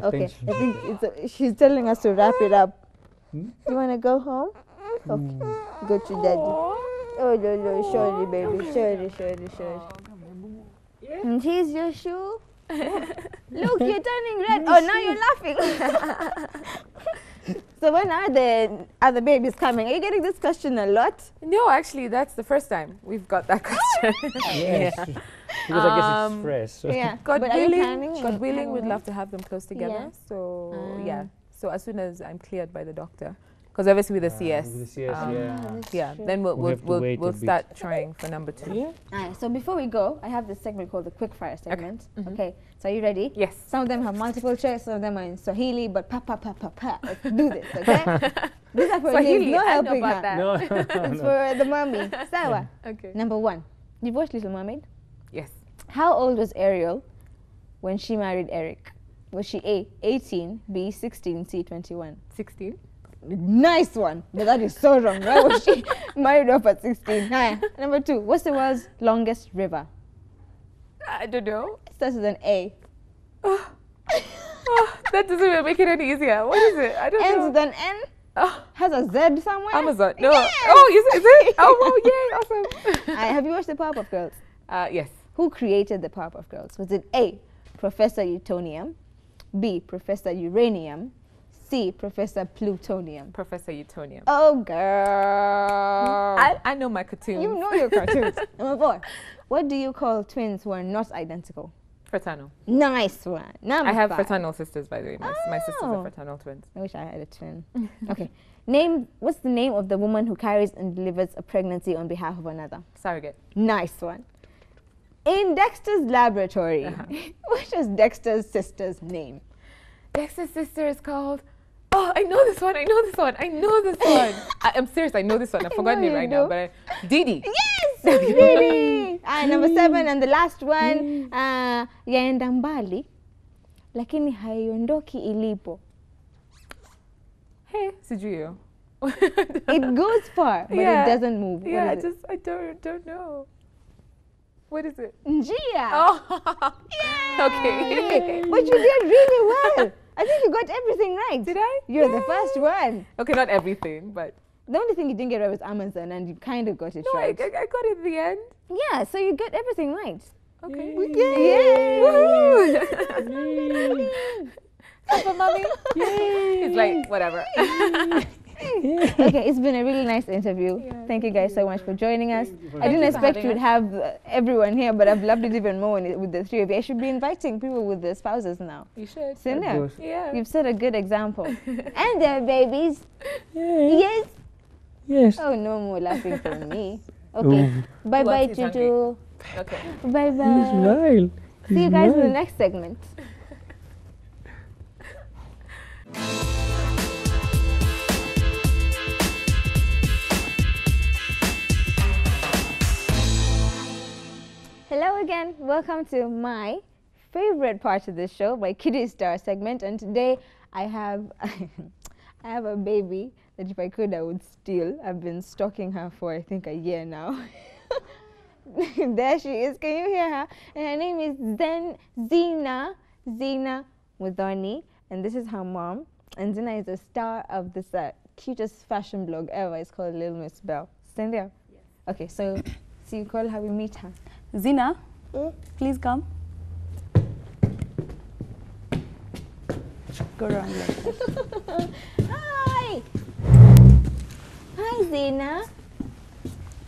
Okay, Attention. I think she's telling us to wrap it up. Hmm? You wanna go home? Okay, go to daddy. Oh yo yo, sorry baby, sorry. And here's your shoe. Look, you're turning red. Oh, now you're laughing. So when are the babies coming? Are you getting this question a lot? No, actually, that's the first time we've got that question. Yes. Because I guess it's fresh. So. Yeah. God But are you planning? willing, God willing, we'd planning? love to have them close together. Yeah. So Ah. yeah. So as soon as I'm cleared by the doctor, because obviously with the CS, With the CS, yeah, true. then We have to wait a we'll bit. start trying for number 2. Yeah. Alright, so before we go, I have this segment called the quick fire segment. Mhm. Okay, so are you ready? Yes. Some of them have multiple choice, some of them are in Swahili, but pa. Let's do this, okay? These are for Swahili, you, no I know helping about her. that. No, It's for the mommy. Sawa. Okay. Number 1. You've watched Little Mermaid? Yes. How old was Ariel when she married Eric? Was she A, 18, B, 16, C, 21? 16. Nice one, but that is so wrong. Why was she married off at 16? Hi. Number 2, what's the world's longest river? I don't know. It starts with an A. Oh, that doesn't even make it any easier. What is it? I don't Ends know. with an N. Oh, Has a Z somewhere. Amazon. No. Yes! Oh, is it? Oh, wow, yay, awesome. Have you watched the Powerpuff Girls? Yes. Who created the Powerpuff Girls? Was it A, Professor Utonium, B, Professor Uranium, C, Professor Plutonium? Professor Utonium. Oh, girl. I know my cartoons. You know your cartoons. Number 4, what do you call twins who are not identical? Fraternal. Nice one. Number I have 5. fraternal sisters, by the way. My sisters Oh. are fraternal twins. I wish I had a twin. Okay. What's the name of the woman who carries and delivers a pregnancy on behalf of another? Surrogate. Nice one. In Dexter's laboratory, what is Dexter's sister's name? Dexter's sister is called. Oh, I know this one. I know this one. I'm serious. I know this one. I've forgotten know it you right now. do. But Didi. Yes, Didi. Number 7 and the last one. Yaenda mbali, lakini haiondoki ilipo. Hey, sijui. It goes far, but Yeah. it doesn't move. What Yeah, is it? I don't know. What is it? Njia. Oh, okay. But you did really well. I think you got everything right. Did I? You're the first one. Okay, not everything, but The only thing you didn't get right was Amazon, and you kind of got it no, I right. got it in the end. Yeah, so you got everything right. Okay. Yay! Woohoo! Papa, mommy. It's like whatever. Okay, it's been a really nice interview. Thank you guys so much for joining us. I didn't you for expect having you'd have everyone here, but I've loved it even more with the 3 of you. I should be inviting people with their spouses now. You should. Cinder, course. Yeah. you've set a good example. And their babies. Yeah. Yes. Yes. Oh, no more laughing from me. Okay. Ooh. Bye bye, He's hungry. Tutu. Okay. Bye bye. Smile. See you guys in the next segment. Hello again. Welcome to my favorite part of the show, my Kiddie Star segment. And today I have I have a baby that if I could I would steal. I've been stalking her for I think a year now. There she is. Can you hear her? And her name is Zina Mudhoni, and this is her mom. And Zina is a star of this cutest fashion blog ever. It's called Little Miss Belle. Stand there. Yes. Okay, so you call her. We meet her. Zina, please come. Go around like that. Hi. Hi, Zina.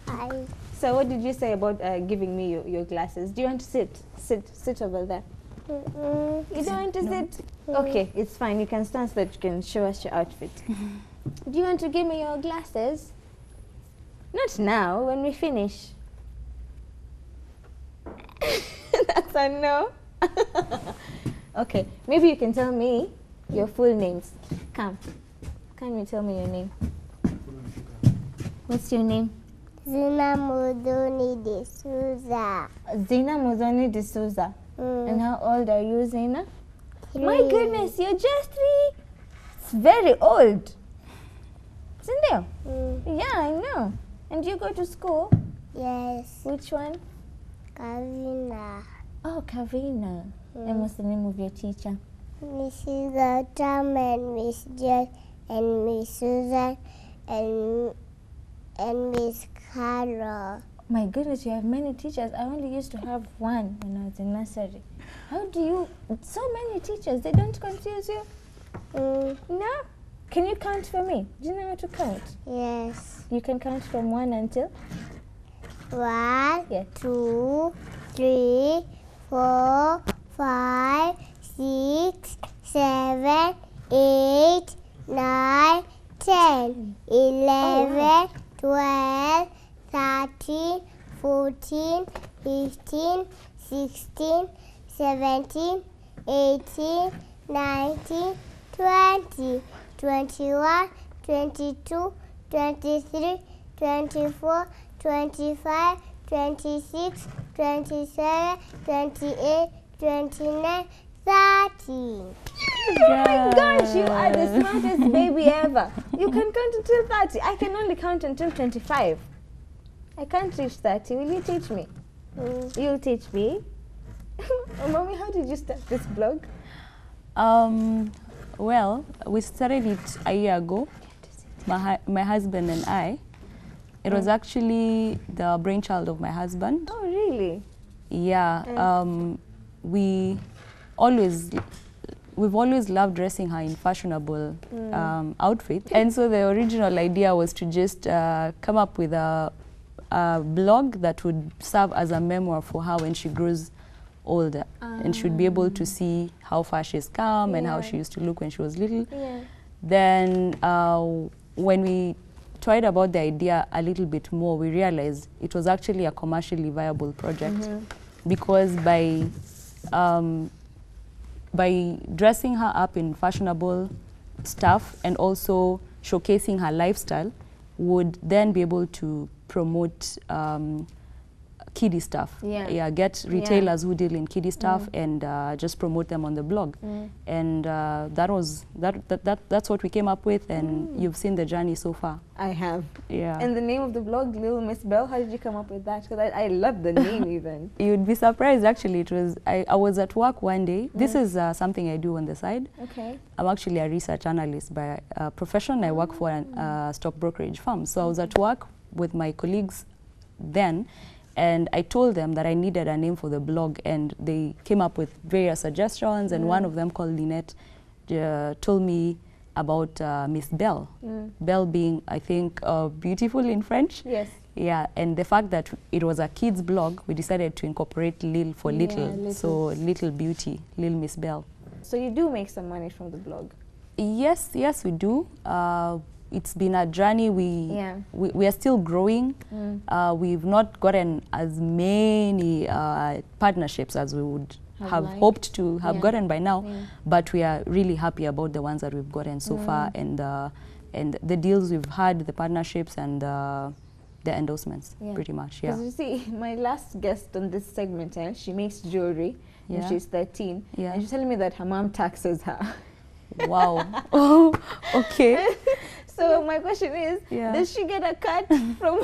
Hi. So what did you say about giving me your glasses? Do you want to sit? Sit over there. You don't want to sit? Okay, it's fine. You can stand so that you can show us your outfit. Do you want to give me your glasses? Not now, when we finish. That's a no. Okay, maybe you can tell me your full names. Come you tell me your name? What's your name? Zina Mudhoni D'Souza. Zina Mudhoni D'Souza. And how old are you, Zina? My 3. goodness, you're just 3. It's very old. It's Sindio? Yeah, I know. And you go to school? Yes. Which one? Kavina. Oh, Kavina. And what's the name of your teacher? Mrs. Autumn and Miss Joy and Miss Susan and Miss Carol. My goodness, you have many teachers. I only used to have one when I was in nursery. How do you... So many teachers, they don't confuse you? No? Can you count for me? Do you know how to count? Yes. You can count from 1 until? 1, Yeah. 2, 3, 4, 5, 6, 7, 8, 9, 10, 11, 12, 13, 14, 15, 16, 17, 18, 19, 20, 21, 22, 23, 24, 25, 26, 27, 28, 29, 30. Oh my gosh, you are the smartest baby ever. You can count until 30. I can only count until 25. I can't reach 30. Will you teach me? You'll teach me? Oh, Mommy, how did you start this blog? Well, we started it a year ago, my husband and I. It was actually the brainchild of my husband. Oh, really? Yeah, we've always loved dressing her in fashionable outfits. And so the original idea was to just come up with a blog that would serve as a memoir for her when she grows older, and she'd be able to see how far she's come and how she used to look when she was little. Yeah. Then when we tried about the idea a little bit more, we realized it was actually a commercially viable project, because by dressing her up in fashionable stuff and also showcasing her lifestyle, would then be able to promote kiddie stuff. Yeah. Get retailers who deal in kiddie stuff and just promote them on the blog. And that's what we came up with, and you've seen the journey so far. I have. Yeah. And the name of the blog, Little Miss Belle, how did you come up with that? Because I love the name even. You'd be surprised, actually. It was, I was at work one day. This is something I do on the side. Okay. I'm actually a research analyst by profession. I work for a stock brokerage firm. So I was at work with my colleagues then, and I told them that I needed a name for the blog, and they came up with various suggestions, and one of them, called Lynette, told me about Miss Belle. Belle being, I think, beautiful in French. Yes. Yeah, and the fact that it was a kids blog, we decided to incorporate Lil for little. So Little Beauty, Lil Miss Belle. So you do make some money from the blog? Yes, we do. It's been a journey. We are still growing. We've not gotten as many partnerships as we would have hoped to have gotten by now, but we are really happy about the ones that we've gotten so far, and the deals we've had, the partnerships, and the endorsements, pretty much. Yeah. Because you see, my last guest on this segment, she makes jewelry, and she's 13, and she's telling me that her mom taxes her. Wow. Oh, okay. So my question is, does she get a cut from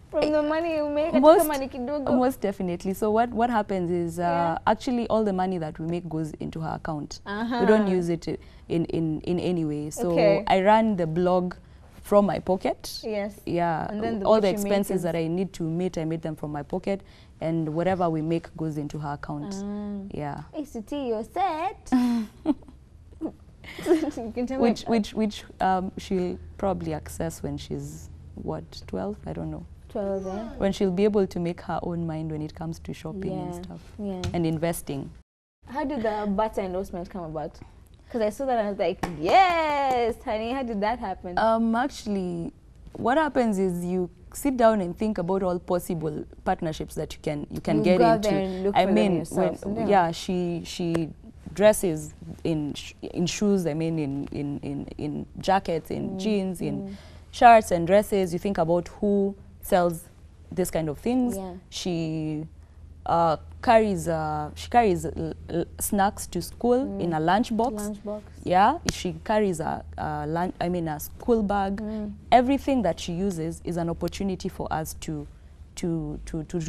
from the money you make? Most definitely. So what happens is actually all the money that we make goes into her account. We don't use it in any way. So I run the blog from my pocket. Yes. Yeah. And then all the expenses that I need to meet, I made them from my pocket, and whatever we make goes into her account. Yeah. ACT, you're set. which she'll probably access when she's, what, 12? I don't know. 12, yeah. When she'll be able to make her own mind when it comes to shopping and stuff. And investing. How did the butter endorsement come about? Because I saw that and I was like, yes, honey, how did that happen? Actually, what happens is you sit down and think about all possible partnerships that you can get go into. There and look I for mean, them yourself, she dresses in shoes. I mean, in jackets, in jeans, in shirts and dresses. You think about who sells this kind of things. She she carries snacks to school in a lunchbox. Yeah, she carries a school bag. Everything that she uses is an opportunity for us to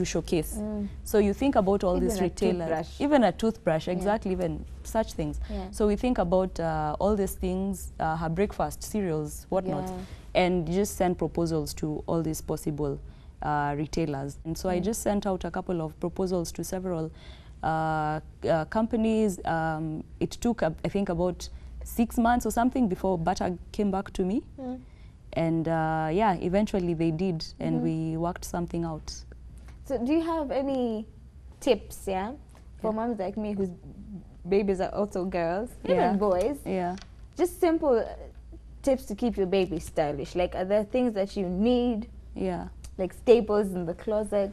showcase. So you think about all these retailers, even a toothbrush, exactly, even such things. So we think about all these things, her breakfast, cereals, whatnot, and just send proposals to all these possible retailers. And so I just sent out a couple of proposals to several companies. It took, I think, about 6 months or something before Bata came back to me. And yeah, eventually they did, and we worked something out. So do you have any tips, for moms like me whose babies are also girls, even boys? Just simple tips to keep your baby stylish. Like, are there things that you need? Like staples in the closet?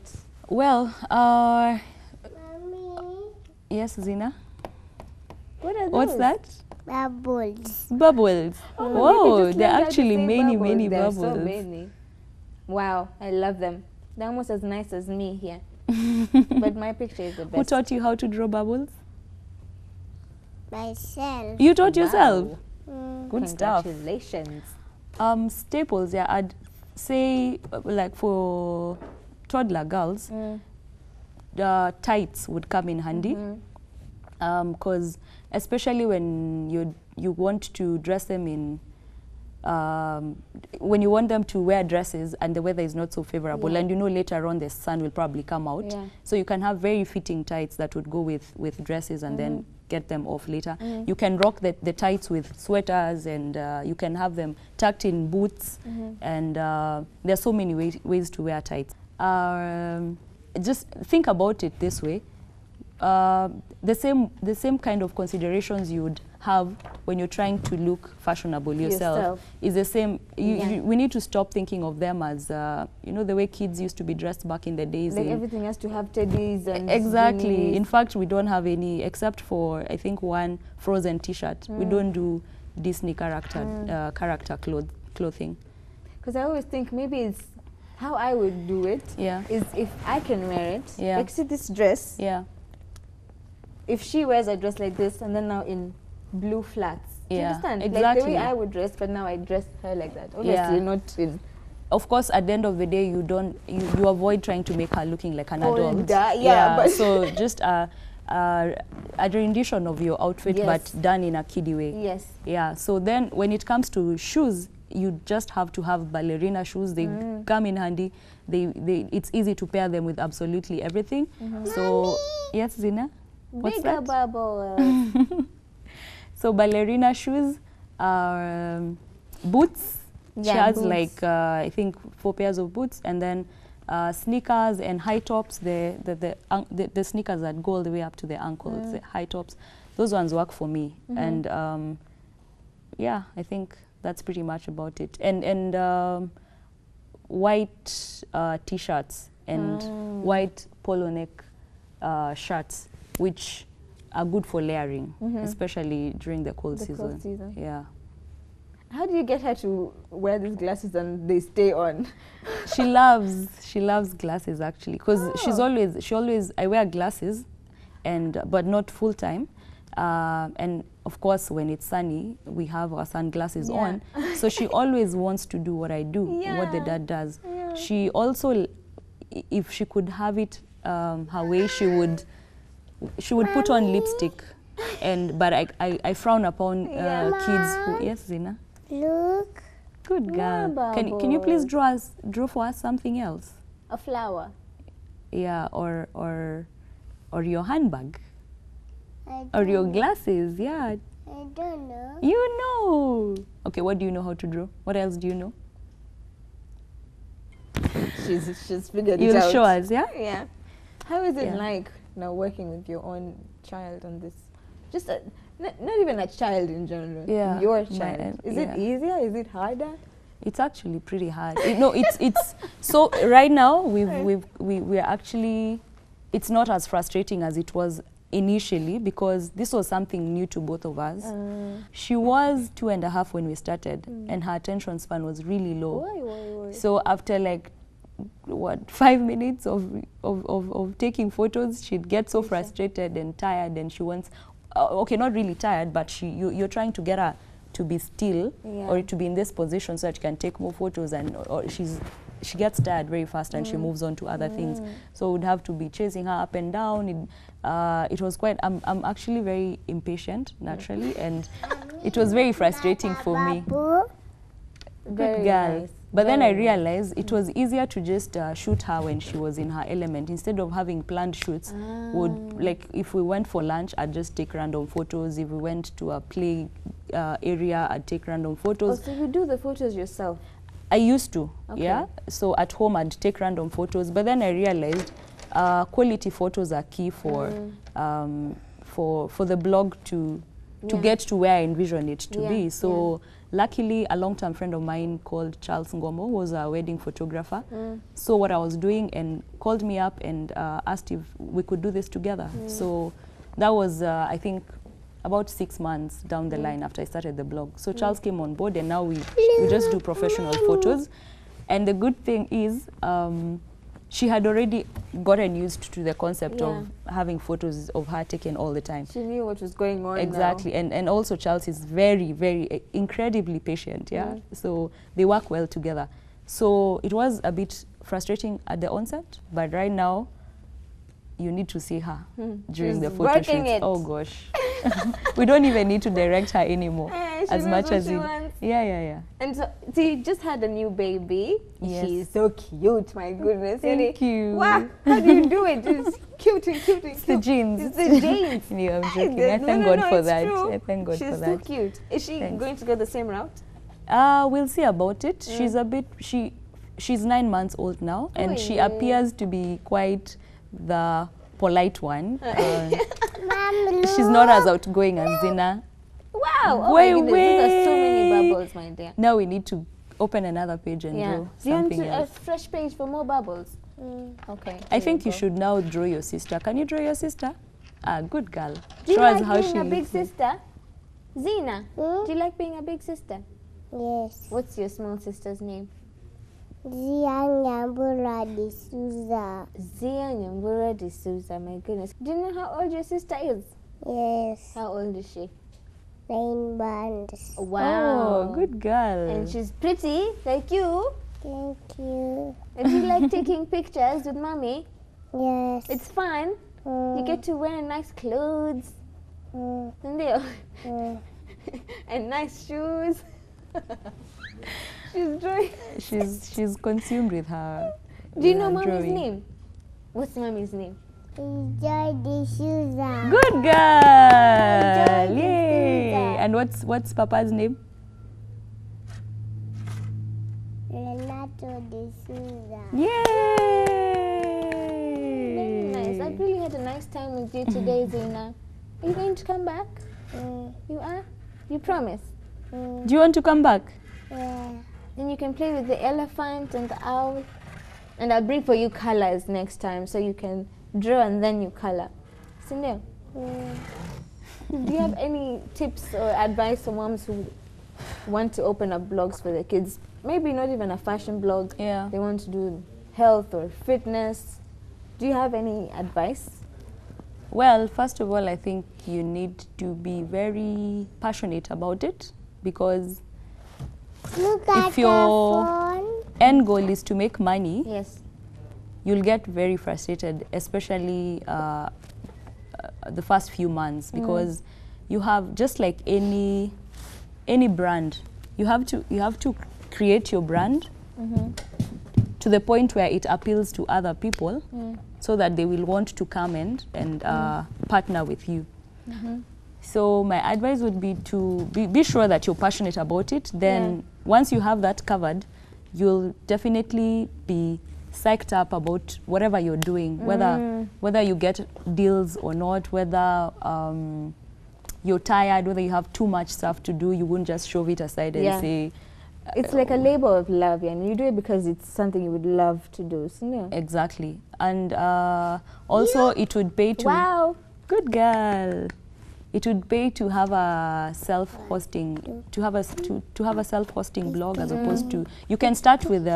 Well, Mommy. yes, Zina? What are those? What's that? Bubbles. Bubbles. Oh, wow, there are actually many bubbles. So many. Wow, I love them. They're almost as nice as me here. But my picture is the best. Who taught you how to draw bubbles? Myself. You taught yourself? Good stuff. Congratulations. Staples, I'd say, like for toddler girls, tights would come in handy. Because especially when you want to dress them in, when you want them to wear dresses and the weather is not so favorable, and you know later on the sun will probably come out, so you can have very fitting tights that would go with dresses and then get them off later. You can rock the tights with sweaters, and you can have them tucked in boots, and there's so many ways to wear tights. Just think about it this way. The same kind of considerations you would have when you're trying to look fashionable yourself is the same. We need to stop thinking of them as you know, the way kids used to be dressed back in the days. Like everything has to have teddies and exactly. Beanies. In fact, we don't have any except for I think one Frozen T-shirt. We don't do Disney character clothing. Because I always think maybe it's how I would do it. Is if I can wear it. Like see this dress. If she wears a dress like this and then now in blue flats. Do you understand? Exactly. Like the way I would dress, but now I dress her like that. Obviously not in. Of course, at the end of the day, you avoid trying to make her looking like an adult. But so just a rendition of your outfit, but done in a kiddie way. So then when it comes to shoes, you just have to have ballerina shoes. They come in handy. It's easy to pair them with absolutely everything. So yes, Zina? What's bigger that? bubbles. So ballerina shoes, boots. She has boots. Like I think 4 pairs of boots, and then sneakers and high tops. The sneakers that go all the way up to the ankles, the high tops. Those ones work for me, and yeah, I think that's pretty much about it. And white T-shirts and white polo neck shirts, which are good for layering, especially during the cold season. How do you get her to wear these glasses and they stay on? She loves glasses actually, because she always I wear glasses, but not full time, and of course when it's sunny we have our sunglasses on, so she always wants to do what I do, what the dad does. She also, if she could have it her way, she would put on lipstick, but I frown upon kids who. Yes, Zina? Look. Good girl. Can you please draw for us something else? A flower. Yeah, or your handbag. Or your glasses, yeah. I don't know. You know. Okay, what do you know how to draw? What else do you know? She's figured it out. You'll show us, yeah? Yeah. How is it like now working with your own child on this? Just not even a child in general. Your child. Is it easier? Is it harder? It's actually pretty hard. It's so right now we're actually, it's not as frustrating as it was initially, because this was something new to both of us. She was 2.5 when we started, and her attention span was really low. Why? So after like what, 5 minutes of taking photos, she'd get so frustrated and tired, and she wants, okay, not really tired, but you're trying to get her to be still or to be in this position so that you can take more photos, and or she gets tired very fast and she moves on to other things. So we'd have to be chasing her up and down. It was quite, I'm actually very impatient naturally, and it was very frustrating for me. Good girl. Nice. But then I realized it was easier to just shoot her when she was in her element instead of having planned shoots. Would, like, if we went for lunch, I'd just take random photos. If we went to a play area, I'd take random photos. Oh, so you do the photos yourself? I used to, yeah. So at home, I'd take random photos. But then I realized quality photos are key for the blog to get to where I envision it to be. So luckily, a long-term friend of mine called Charles Ngomo was a wedding photographer. So what I was doing, and called me up and asked if we could do this together. So that was, I think, about 6 months down the line after I started the blog. So Charles came on board, and now we just do professional photos. And the good thing is, she had already gotten used to the concept of having photos of her taken all the time. She knew what was going on. Exactly. Now. And also Charles is very, very, incredibly patient, So they work well together. So it was a bit frustrating at the onset, but right now, you need to see her during the photo shoots. Oh gosh. We don't even need to direct her anymore. As much as she wants. Yeah. And so you just had a new baby. Yes. She's so cute, my goodness. Thank you. Wow, how do you do it? It's cute and cute and It's the genes. It's the genes. Yeah, I'm joking. I thank God for that. I thank God She's for that. She's so cute. Is she going to go the same route? We'll see about it. She's a bit, she's 9 months old now, and she appears to be quite the polite one. She's not as outgoing as Zina. Wow! Oh my goodness, there are so many bubbles, my dear. Now we need to open another page and draw something else. A fresh page for more bubbles? Okay. I think you should now draw your sister. Can you draw your sister? Good girl. Do you like being a big sister? Zina, do you like being a big sister? Yes. What's your small sister's name? Zia Nyambura D'Souza. Zia Nyambura D'Souza, my goodness. Do you know how old your sister is? Yes. How old is she? 9 months. Wow. Oh, good girl. And she's pretty, like you. Thank you. And do you like taking pictures with mommy? Yes. It's fun. You get to wear nice clothes. And and nice shoes. She's drawing. She's consumed with her. Do you know mommy's name? What's mommy's name? Joy D'Souza. Good girl! Yay! And what's Papa's name? Renato D'Souza. Yay! Very nice. I've really had a nice time with you today, Zina. Are you going to come back? You are? You promise? Do you want to come back? Yeah. Then you can play with the elephant and the owl. And I'll bring for you colors next time so you can draw and then you color. Sindio? Do you have any tips or advice for moms who want to open up blogs for their kids? Maybe not even a fashion blog. Yeah. They want to do health or fitness. Do you have any advice? Well, first of all, I think you need to be very passionate about it, because if your end goal is to make money, yes, you'll get very frustrated, especially the first few months, because you have, just like any brand, you have to create your brand to the point where it appeals to other people, so that they will want to come and partner with you. So my advice would be to be sure that you're passionate about it. Then once you have that covered, you'll definitely be psyched up about whatever you're doing, whether you get deals or not, whether you're tired, whether you have too much stuff to do. You wouldn't just shove it aside and say... It's like a labor of love, and you do it because it's something you would love to do. So, yeah. Exactly. And also it would pay to... Wow. Good girl. it would pay to have a self-hosting, to have a self-hosting blog as opposed to, you can start with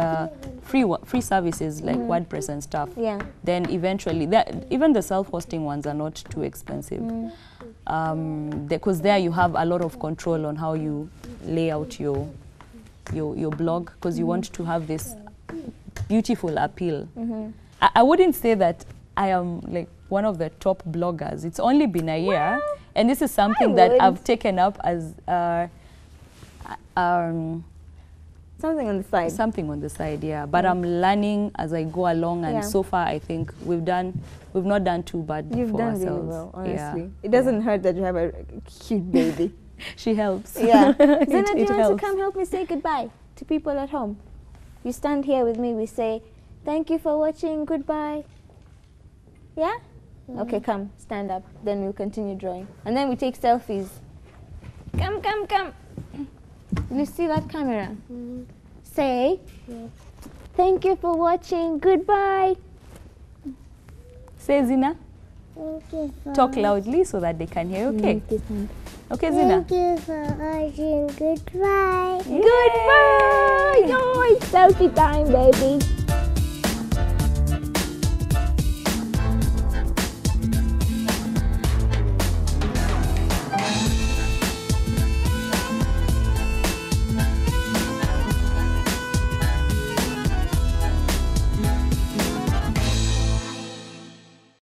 free services like WordPress and stuff. Yeah. Then eventually, even the self-hosting ones are not too expensive. Because there you have a lot of control on how you lay out your blog, because you want to have this beautiful appeal. I wouldn't say that I am like one of the top bloggers. It's only been a year, and this is something that I've taken up as something on the side. Something on the side, yeah. But I'm learning as I go along, and so far I think we've not done too bad You've for done ourselves. really well, honestly. Yeah. It doesn't hurt that you have a cute baby. She helps. Yeah. Zena, do you want helps. to come help me say goodbye to people at home? You stand here with me, we say, thank you for watching, goodbye. Yeah? Okay, come, stand up. Then we'll continue drawing. And then we take selfies. Come, come, come. You see that camera? Say, thank you for watching, goodbye. Say, Zina. Thank you for Talk loudly so that they can hear. Okay. Okay, Zina. Thank you for watching. Goodbye. Goodbye. Yay, selfie time, baby.